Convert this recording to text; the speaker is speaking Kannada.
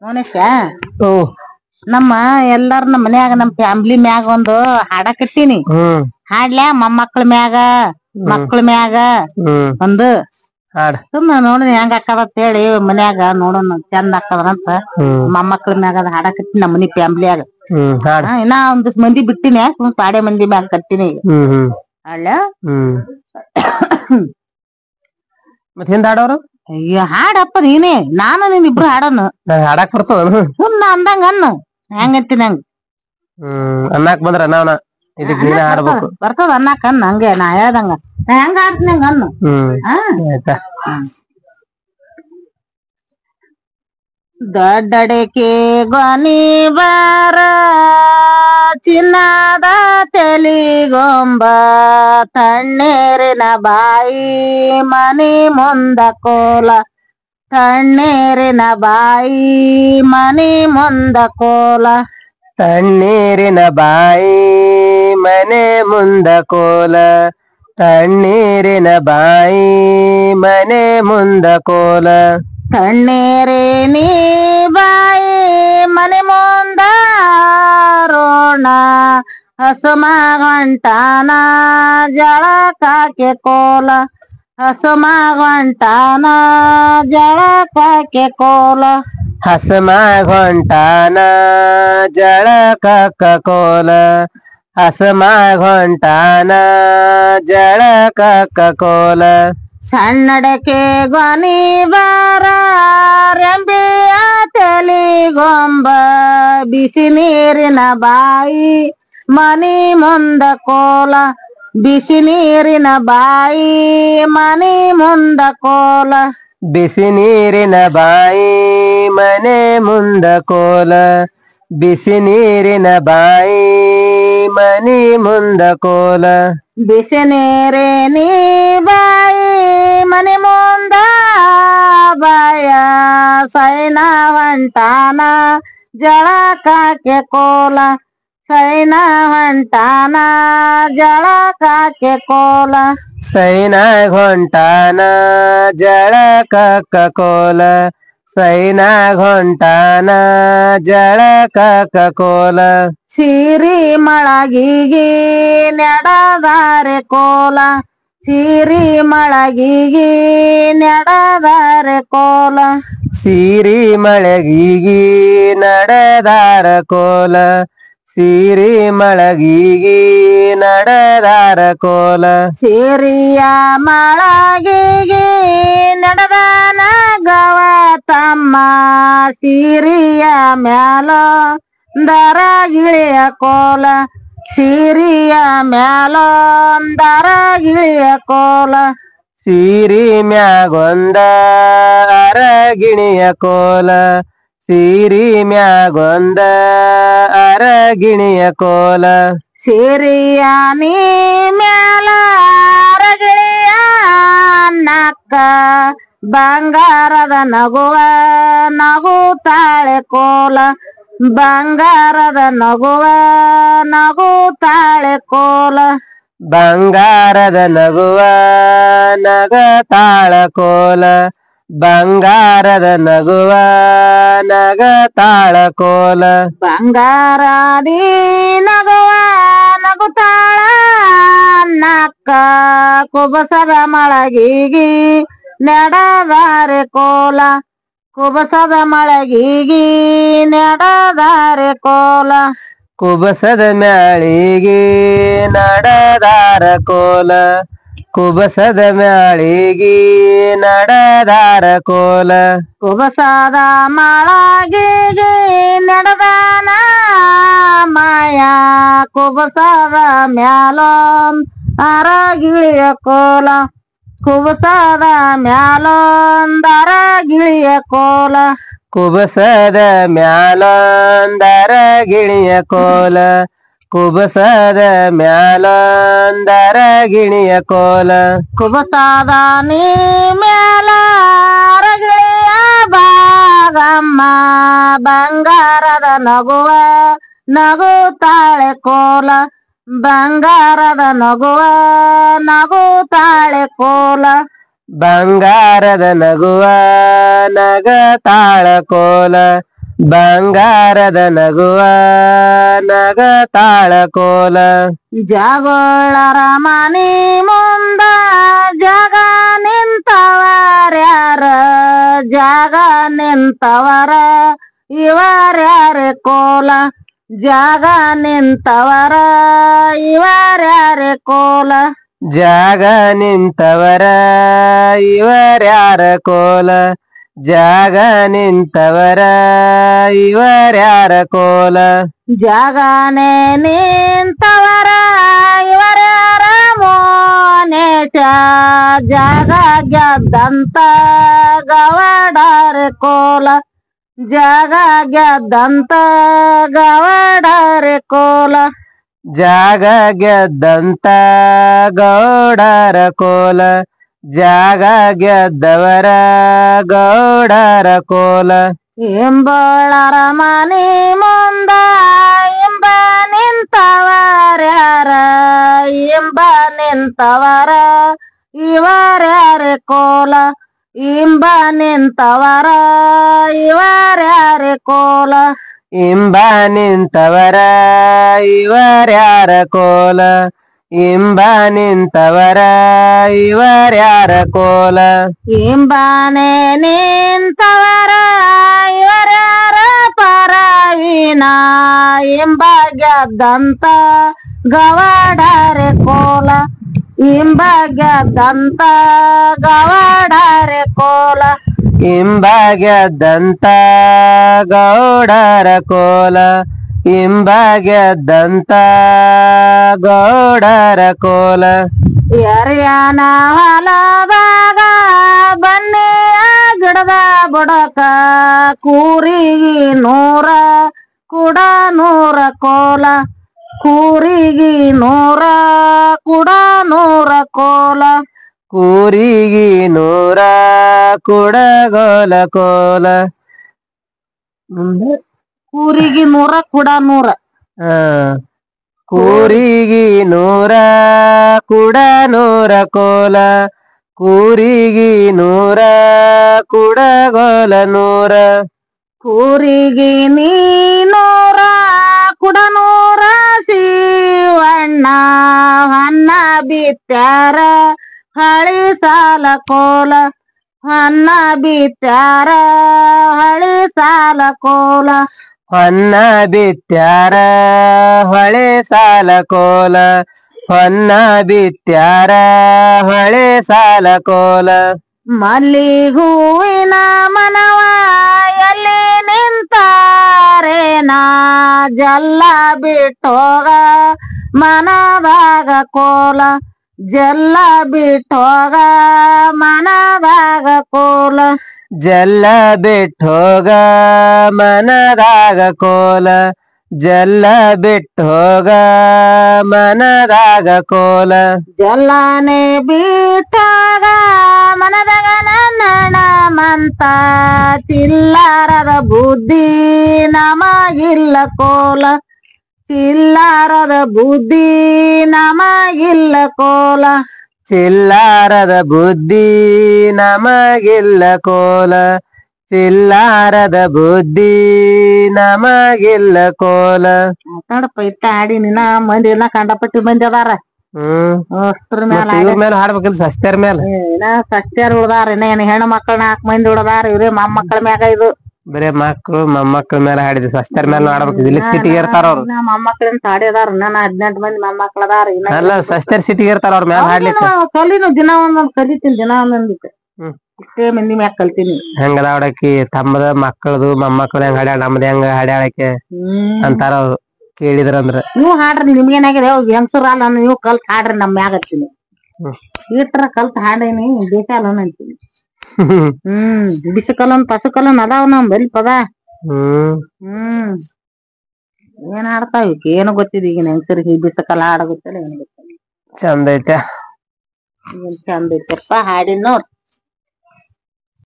ಮೌನೇಶ ಓ ನಮ್ಮ ಎಲ್ಲಾರ ನಮ್ಮ ಮನ್ಯಾಗ ನಮ್ ಫ್ಯಾಮಿಲಿ ಮ್ಯಾಗ ಒಂದು ಹಾಡ ಕಟ್ಟಿನಿ. ಹಾಡ್ಲ್ಯಾ ಮೊಮ್ಮಕ್ಳ ಮ್ಯಾಗ ಮಕ್ಳ ಮ್ಯಾಗ ಒಂದು ಹಾಡ್ ಸುಮ್ಮ ನೋಡೋಣ ಹೆಂಗ ಆಕ್ಕದಂತ ಹೇಳಿ ಮನ್ಯಾಗ ನೋಡೋಣ ಚಂದ ಆಕ್ಕದಂತ ಮೊಮ್ಮಕ್ಳ ಮ್ಯಾಗ ಅದ್ ಹಾಡ ಕಟ್ಟಿನಿ ನಮ್ಮ ಮನಿ ಫ್ಯಾಮಿಲಿಯಾಗ. ಹಾಡ್ ಇನ್ನ ಒಂದಿಸ್ ಮಂದಿ ಬಿಟ್ಟಿನಿ ಸುಮ್ ಪಾಡೆ ಮಂದಿ ಮ್ಯಾಗ ಕಟ್ಟಿನಿ ಈಗ. ಹಾಡ್ಲ್ಯಾ ಮತ್ ಹಿಂದ ಹಾಡೋರು ಅಯ್ಯ ಹಾಡಪ್ಪ ನೀನೇ ನಾನು ನೀನ್ ಇಬ್ರು ಹಾಡೋನು. ಹಾಡಾಕ್ ಬರ್ತದ ಸುಮ್ನ ಅಂದಂಗ ಅನ್ನು ಹೆಂಗಂತೀನಿ ಹಂಗ. ಅನ್ನಾಕ್ ಬಂದ್ರ ಅನ್ನವನ ಇದಕ್ ನೀನ ಹಾಡ್ಬೇಕು. ಬರ್ತದ ಅನ್ನಕ ಅನ್ನ ಹಂಗೆ ನಾ ಹೇಳ್ದಂಗ ನಾ ಹೆಂಗ ಆಡ್ತೀನಿ ಹಂಗ ಅನ್ನು. ಆಯ್ತಾ ದೊಡ್ಡಡಿಕೆ ಗೊನಿ ಬಾರ ಚಿನ್ನದ ತೆಲಿಗೊಂಬ ತಣ್ಣೀರಿನ ಬಾಯಿ ಮನಿ ಮುಂದ ಕೋಲ ತಣ್ಣೀರಿನ ಬಾಯಿ ಮನಿ ಮುಂದ ಕೋಲ ತಣ್ಣೀರಿನ ಬಾಯಿ ಮನೆ ಮುಂದ ಕೋಲ ತಣ್ಣೀರಿನ ಬಾಯಿ ಮನೆ ಮುಂದ ಕೋಲ ತಣ್ಣೀರಿನಿ ಬಾಯಿ ಮನೆ ಮುಂದ ರೋಣ ಹಸುಮ ಗಂಟಾನ ಜಳಕಾಕೆ ಕೋಲ ಹಸುಮ ಗಂಟಾನ ಜಳಕಾಕೆ ಕೋಲ ಹಸಮ ಹೊಂಟಾನ ಜಳಕಕ್ಕ ಕೋಲ ಹಸಮ ಹೊಂಟಾನ ಜಳಕಕ್ಕ ಕೋಲ ಸಣ್ಣಡಕೆ ಗೊನಿ ಬಾರ ರೆಂಬಿಯ ತೆಲಿಗೊಂಬ ಬಿಸಿ ನೀರಿನ ಬಾಯಿ ಮನಿ ಮುಂದ ಕೋಲ ಬಿಸಿ ನೀರಿನ ಬಾಯಿ ಮನಿ ಮುಂದ ಕೋಲ ಬಿಸಿ ನೀರಿನ ಬಾಯಿ ಮನೆ ಮುಂದ ಕೋಲ ಬಿಸಿ ನೀರಿನ ಬಾಯಿ ಮನಿ ಮುಂದ ಕೋಲ ಬಿಸಿ ನೀರಿನಿ ಬಾಯಿ ಮನಿ ಮುಂದ ಬಾಯ ಸೈನ ಹೊಂಟಾನ ಜಳಕಾಕೆ ಕೋಲ ಸೈನ ಹೊಂಟಾನ ಜಳಕಾಕೆ ಕೋಲ ಸೈನ ಹೊಂಟಾನ ಜಳಕಕ್ಕ ಕೋಲ ಸೈನ ಹೊಂಟಾನ ಜಳಕಕ್ಕ ಕೋಲ ಸಿರಿ ಮಳಗಿಗಿ ನೆಡದಾರೆ ಕೋಲ ಸಿರಿ ಮಳಗಿಗಿ ನೆಡದಾರೆ ಕೋಲ ಸಿರಿ ಮಳಗಿಗಿ ನಡೆದಾರ ಕೋಲ ಸಿರಿ ಮಳಗಿಗಿ ನಡೆದಾರ ಕೋಲ ಸಿರಿಯ ಮಳಗಿಗಿ ನಡೆದಾನ ಗವತಮ್ಮ ಸಿರಿಯ ಮ್ಯಾಲ ದರ ಗಿಳಿಯ ಕೋಲ ಸಿರಿಯ ಮ್ಯಾಲ ದರ ಗಿಳಿಯ ಕೋಲ ಸಿರಿ ಮ್ಯಾಗೊಂದ ಅರಗಿಣಿಯ ಕೋಲ ಸಿರಿ ಮ್ಯಾಗೊಂದ ಅರಗಿಣಿಯ ಕೋಲ ಸಿರಿಯ ನೀ ಮ್ಯಾಲ ಅರಗಿಳಿಯ ನಕ್ಕ ಬಂಗಾರದ ನಗುವ ನಗುತ್ತಾಳೆ ಕೋಲ ಬಂಗಾರದ ನಗುವ ನಗುತ್ತಾಳೆ ಕೋಲ ಬಂಗಾರದ ನಗುವ ನಗತಾಳ ಕೋಲ ಬಂಗಾರದ ನಗುವ ನಗತಾಳ ಕೋಲ ಬಂಗಾರದಿ ನಗುವ ನಗುತ್ತಾಳ ನಕ್ಕ ಕುಬಸದ ಮಳಗಿಗಿ ನೆಡದಾರೆ ಕೋಲ ಕುಬಸದ ಮಳಗಿಗಿ ನೆಡದಾರೆ ಕೋಲ ಕುಬಸದ ಮ್ಯಾಳಿಗೆ ನಡೆದಾರ ಕೋಲ ಕುಬಸದ ಮ್ಯಾಳಿಗೆ ನಡೆದಾರ ಕೋಲ ಕುಬಸದ ಮಳಗಿಗಿ ನಡೆದಾನ ಮಾಯಾ ಕುಬಸದ ಮ್ಯಾಲ ಅರಗಿಳಿಯ ಕೋಲ ಕುಬಸದ ಮ್ಯಾಲೊಂದರ ಗಿಳಿಯ ಕೋಲ ಕುಬಸದ ಮ್ಯಾಲೊಂದರ ಗಿಳಿಯ ಕೋಲ ಕುಬಸದ ಮ್ಯಾಲೊಂದರ ಗಿಣಿಯ ಕೋಲ ಕುಬಸದ ನೀ ಮ್ಯಾಲ ಅರಗಿಳಿಯ ಬಾಗಮ್ಮ ಬಂಗಾರದ ನಗುವ ನಗುತ್ತಾಳೆ ಕೋಲ ಬಂಗಾರದ ನಗುವ ನಗುತ್ತಾಳೆ ಕೋಲ ಬಂಗಾರದ ನಗುವ ನಗತಾಳ ಕೋಲ ಬಂಗಾರದ ನಗುವ ನಗ ತಾಳಕೋಲ ಜಗೊಳ್ಳರ ಮನಿ ಮುಂದ ಜಗ ನಿಂತವರ್ಯಾರ ಜಾಗ ನಿಂತವರ ಇವರ್ಯಾರೆ ಕೋಲ ಜಾಗ ನಿಂತವರ ಇವರ್ಯಾರೆ ಕೋಲ ಜಾಗ ನಿಂತವರ ಇವರ್ಯಾರ ಕೋಲ ಜಾಗ ನಿಂತವರ ಇವರ್ಯಾರ ಕೋಲ ಜಾಗನೆ ನಿಂತವರ ಇವರ್ಯಾರ ಮೋನೇಶ ಜಾಗ ಗೆದ್ದಂತ ಗವಡರೆ ಕೋಲ ಜಾಗ ಗೆದ್ದಂತ ಗವಡರೆ ಕೋಲ ಜಾಗ ಗೆದ್ದಂತ ಗೌಡರ ಕೋಲ ಜಾಗ ಗೆದ್ದವರ ಗೌಡರ ಕೋಲ ಇಂಬಳರ ಮನಿ ಮುಂದ ಇಂಬ ನಿಂತವರ್ಯಾರ ಇಂಬ ನಿಂತವರ ಇವರ್ಯಾರೆ ಕೋಲ ಇಂಬ ನಿಂತವರ ಇವರ್ಯಾರೆ ಕೋಲ ಇಂಬ ನಿಂತವರ ಇವರ್ಯಾರ ಕೋಲ ಇಂಬ ನಿಂತವರ ಇವರ್ಯಾರ ಕೋಲ ಇಂಬಾನೆ ನಿಂತವರ ಇವರ್ಯಾರ ಪರವಿನ ಇಂಬ ಗೆದ್ದಂತ ಗವಡರೆ ಕೋಲ ಇಂಬ ಗೆದ್ದಂತ ಗವಡರೆ ಕೋಲ ಇಂಬ ಗೆದ್ದಂತ ಗೌಡರ ಕೋಲ ಇಂಬ ಗೆದ್ದಂತ ಗೌಡರ ಕೋಲ ಎರಿಯನ ಹೊಲದಾಗ ಬನ್ನಿಯ ಗಿಡದ ಬುಡಕ ಕೂರಿಗಿ ನೂರ ಕುಡ ನೂರ ಕೋಲ ಕೂರಿಗಿ ನೂರ ಕುಡ ನೂರ ಕೋಲ ಕೂರಿಗಿ ನೂರ ಕುಡಗೋಲ ಕೋಲ ಕೂರಿಗಿ ನೂರ ಕುಡ ನೂರ ಕೂರಿಗಿ ನೂರ ಕುಡ ನೂರ ಕೋಲ ಕೂರಿಗಿ ನೂರ ಕುಡಗೋಲ ನೂರ ಕೂರಿಗಿ ನೀನೂರ ಕುಡ ನೂರ ಶಿವಣ್ಣ ಹೊನ್ನ ಬಿತ್ಯಾರ ಹಳಿ ಸಾಲ ಕೋಲ ಹೊನ್ನ ಬಿತ್ಯಾರ ಹಳಿ ಸಾಲ ಕೋಲ ಹೊನ್ನ ಬಿತ್ಯಾರ ಹೊಳೆ ಸಾಲ ಕೋಲ ಹೊನ್ನ ಬಿತ್ಯಾರ ಹೊಳೆ ಸಾಲ ಕೋಲ ಮಲ್ಲಿ ಹೂವಿನ ಮನವ ಎಲ್ಲಿ ನಿಂತಾರೇನ ಜಲ್ಲ ಬಿಟ್ಟೋಗ ಮನದಾಗ ಕೋಲ ಜಲ್ಲ ಬಿಟ್ಟೋಗ ಮನದಾಗ ಕೋಲ ಜಲ್ಲ ಬಿಟ್ಟೋಗ ಮನದಾಗ ಕೋಲ ಜಲ್ಲ ಬಿಟ್ಟೋಗ ಮನದಾಗ ಕೋಲ ಜಲ್ಲನೆ ಬಿಟ್ಟಾಗ ಮನದಾಗ ನನ್ನ ಮಂತ ಚಿಲ್ಲಾರದ ಬುದ್ಧಿ ನಮಗಿಲ್ಲ ಕೋಲ ಚಿಲ್ಲಾರದ ಬುದ್ಧಿ ನಮಗಿಲ್ಲ ಕೋಲ ಚಿಲ್ಲಾರದ ಬುದ್ಧಿ ನಮಗಿಲ್ಲ ಕೋಲ ಚಿಲ್ಲಾರದ ಬುದ್ಧಿ ನಮಗಿಲ್ಲ ಕೋಲ ನೋಡಪ್ಪ ಇಟ್ಟ ಹಾಡಿ ನಿನ್ನ ಮಂದಿ ಎಲ್ಲ ಕಂಡಪಟ್ಟಿ ಮಂದಿ ಅದಾರ ಅಷ್ಟ್ರ ಮ್ಯಾಲ ಇವ್ರ ಮೇಲೆ ಹಾಡ್ಬೇಕಿಲ್ಲ ಸಸ್ತ್ಯಾರ ಮೇಲೆ ಇನ್ನ ಸಸ್ತ್ಯಾರ ಉಳ್ದಾರ ಇನ್ನ ಹೆಣ್ಣು ಮಕ್ಕಳ 4 ಮಂದಿ ಉಳ್ದಾರ ಇವ್ರೇ ಮೊಮ್ಮಕ್ಕಳ ಮ್ಯಾಗ ಇದು ಬರೇ ಮಕ್ಳು ಮೊಮ್ಮಕ್ಳ ಮೇಲೆ ಹಾಡಿದ ಸಸ್ತ್ಯಾರ ಮೇಲೆ ಹಾಡ್ಬೇಕು ಇಲ್ಲಿ ಸಿಟಿಗೆ ಇರ್ತಾರ ಅವ್ರು ಮೊಮ್ಮಕ್ಕಳಿಂದ ಹಾಡಿದಾರ ಇನ್ನ 18 ಮಂದಿ ಮೊಮ್ಮಕ್ಕಳ ಅದಾರ ಇನ್ನ ಅಲ್ಲ ಸಸ್ತ್ಯಾರ ಸಿಟಿಗೆ ಇರ್ತಾರ ಅವ್ರ ಮೇಲೆ ಹಾಡ್ಲಿಕ್ಕೆ ಕಲಿನು ದಿನ ಒಂದೊಂದ್ ಕಲಿತೀನಿ ದಿನ ಒಂದೊಂದಿತ್ತು ಇಷ್ಟೇ ಮಂದಿ ಮ್ಯಾಗ ಕಲ್ತೀನಿ ಹೆಂಗದ ಅವಡಕಿ ತಮ್ಮದ ಮಕ್ಕಳದು ಮೊಮ್ಮಕ್ಳು ಹೆಂಗ್ ಹಾಡ್ಯಾಳ ನಮ್ದ ಹೆಂಗ ಹಾಡ್ಯಾಳಕ್ಕೆ ಅಂತಾರ ಅವ್ರು ಕೇಳಿದ್ರಂದ್ರ ನೀವು ಹಾಡ್ರಿ ನಿಮ್ಗೇನಾಗಿದೆ ಹೆಂಗಸರ ಅಲ್ಲ ನೀವು ಕಲ್ತ್ ಹಾಡ್ರಿ ನಮ್ ಮ್ಯಾಗ ಹಚ್ತೀನಿ ಈಟ್ರ ಕಲ್ತ್ ಹಾಡೇನಿ ಬೇಕಲ್ಲ ಅಂತೀನಿ ಬಿಸಿಕಲನ್ ಪಸಕಲನ್ ಅದಾವ ನಮ್ ಬಲಿ ಪದ ಏನ್ ಹಾಡ್ತಾವ ಏನು ಗೊತ್ತಿದೆ ಈಗ ಹೆಂಗಸರಿಗೆ ಬಿಸಕಲ ಹಾಡ ಗೊತ್ತಿಲ್ಲ ಏನ್ ಗೊತ್ತಿಲ್ಲ ಚಂದ ಐತೆ ಚಂದ ಐತಪ್ಪ ಹಾಡಿನ ನೋಡ್